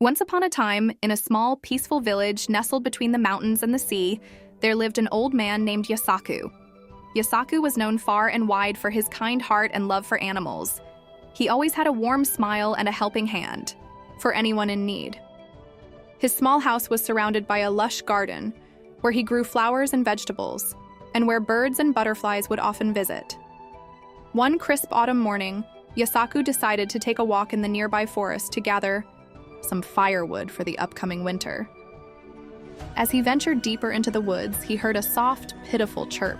Once upon a time, in a small, peaceful village nestled between the mountains and the sea, there lived an old man named Yasaku. Yasaku was known far and wide for his kind heart and love for animals. He always had a warm smile and a helping hand for anyone in need. His small house was surrounded by a lush garden, where he grew flowers and vegetables, and where birds and butterflies would often visit. One crisp autumn morning, Yasaku decided to take a walk in the nearby forest to gather some firewood for the upcoming winter. As he ventured deeper into the woods, he heard a soft, pitiful chirp.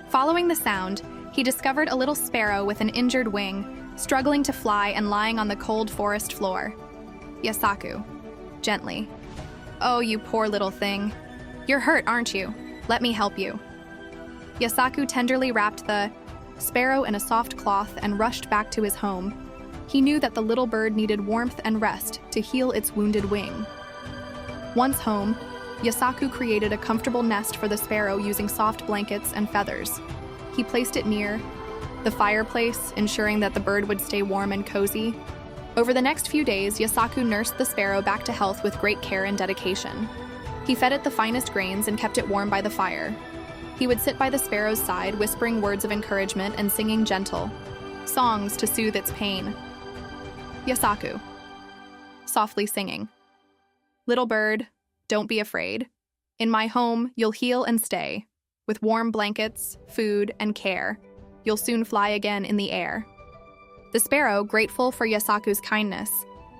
Following the sound, he discovered a little sparrow with an injured wing, struggling to fly and lying on the cold forest floor. Yasaku, gently, "Oh, you poor little thing. You're hurt, aren't you? Let me help you." Yasaku tenderly wrapped the sparrow in a soft cloth and rushed back to his home. He knew that the little bird needed warmth and rest to heal its wounded wing. Once home, Yasaku created a comfortable nest for the sparrow using soft blankets and feathers. He placed it near the fireplace, ensuring that the bird would stay warm and cozy. Over the next few days, Yasaku nursed the sparrow back to health with great care and dedication. He fed it the finest grains and kept it warm by the fire. He would sit by the sparrow's side, whispering words of encouragement and singing gentle songs to soothe its pain. Yasaku, softly singing, "Little bird, don't be afraid. In my home, you'll heal and stay. With warm blankets, food, and care, you'll soon fly again in the air." The sparrow, grateful for Yasaku's kindness,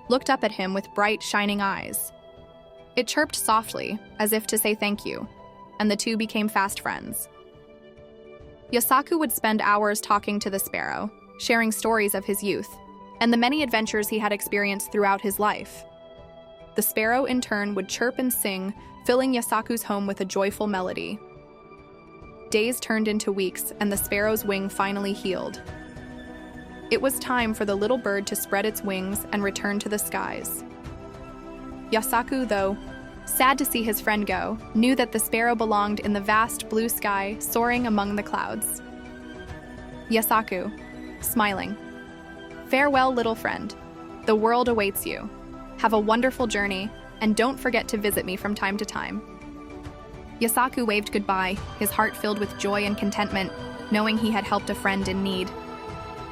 looked up at him with bright, shining eyes. It chirped softly, as if to say thank you, and the two became fast friends. Yasaku would spend hours talking to the sparrow, sharing stories of his youth, and the many adventures he had experienced throughout his life. The sparrow, in turn, would chirp and sing, filling Yasaku's home with a joyful melody. Days turned into weeks, and the sparrow's wing finally healed. It was time for the little bird to spread its wings and return to the skies. Yasaku, though sad to see his friend go, knew that the sparrow belonged in the vast blue sky, soaring among the clouds. Yasaku, smiling, "Farewell, little friend. The world awaits you. Have a wonderful journey, and don't forget to visit me from time to time." Yasaku waved goodbye, his heart filled with joy and contentment, knowing he had helped a friend in need.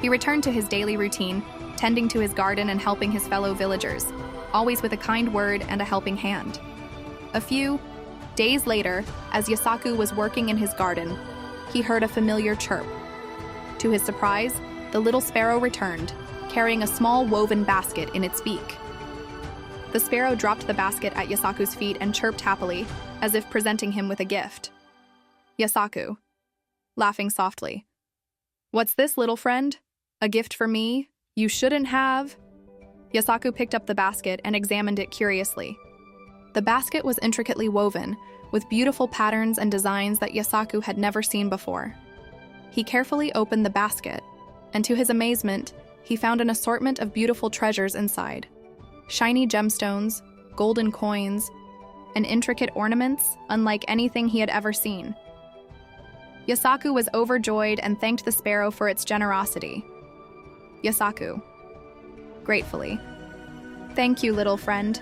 He returned to his daily routine, tending to his garden and helping his fellow villagers, always with a kind word and a helping hand. A few days later, as Yasaku was working in his garden, he heard a familiar chirp. To his surprise, the little sparrow returned, carrying a small woven basket in its beak. The sparrow dropped the basket at Yasaku's feet and chirped happily, as if presenting him with a gift. Yasaku, laughing softly, "What's this, little friend? A gift for me? You shouldn't have." Yasaku picked up the basket and examined it curiously. The basket was intricately woven, with beautiful patterns and designs that Yasaku had never seen before. He carefully opened the basket, and to his amazement, he found an assortment of beautiful treasures inside. Shiny gemstones, golden coins, and intricate ornaments unlike anything he had ever seen. Yasaku was overjoyed and thanked the sparrow for its generosity. Yasaku, gratefully, "Thank you, little friend.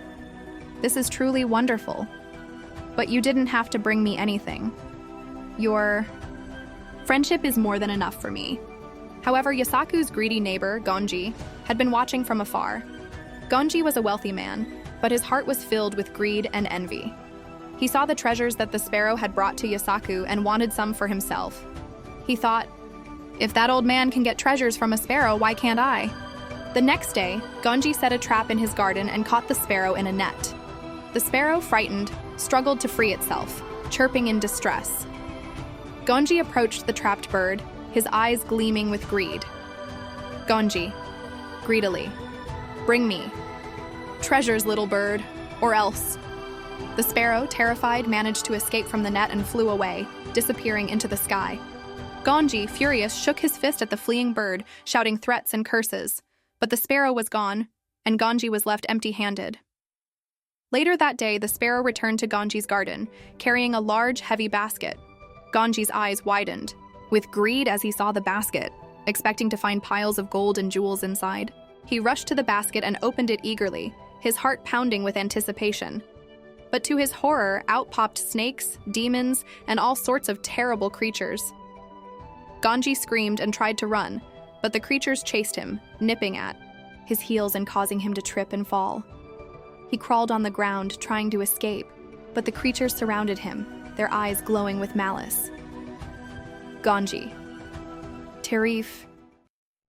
This is truly wonderful. But you didn't have to bring me anything. Your friendship is more than enough for me." However, Yasaku's greedy neighbor, Gonji, had been watching from afar. Gonji was a wealthy man, but his heart was filled with greed and envy. He saw the treasures that the sparrow had brought to Yasaku and wanted some for himself. He thought, "If that old man can get treasures from a sparrow, why can't I?" The next day, Gonji set a trap in his garden and caught the sparrow in a net. The sparrow, frightened, struggled to free itself, chirping in distress. Gonji approached the trapped bird, his eyes gleaming with greed. Gonji, greedily, "Bring me treasures, little bird, or else." The sparrow, terrified, managed to escape from the net and flew away, disappearing into the sky. Gonji, furious, shook his fist at the fleeing bird, shouting threats and curses. But the sparrow was gone, and Gonji was left empty-handed. Later that day, the sparrow returned to Gonji's garden, carrying a large, heavy basket. Gonji's eyes widened, with greed as he saw the basket, expecting to find piles of gold and jewels inside. He rushed to the basket and opened it eagerly, his heart pounding with anticipation. But to his horror, out popped snakes, demons, and all sorts of terrible creatures. Ganji screamed and tried to run, but the creatures chased him, nipping at his heels and causing him to trip and fall. He crawled on the ground, trying to escape, but the creatures surrounded him, their eyes glowing with malice. Ganji, Tarif,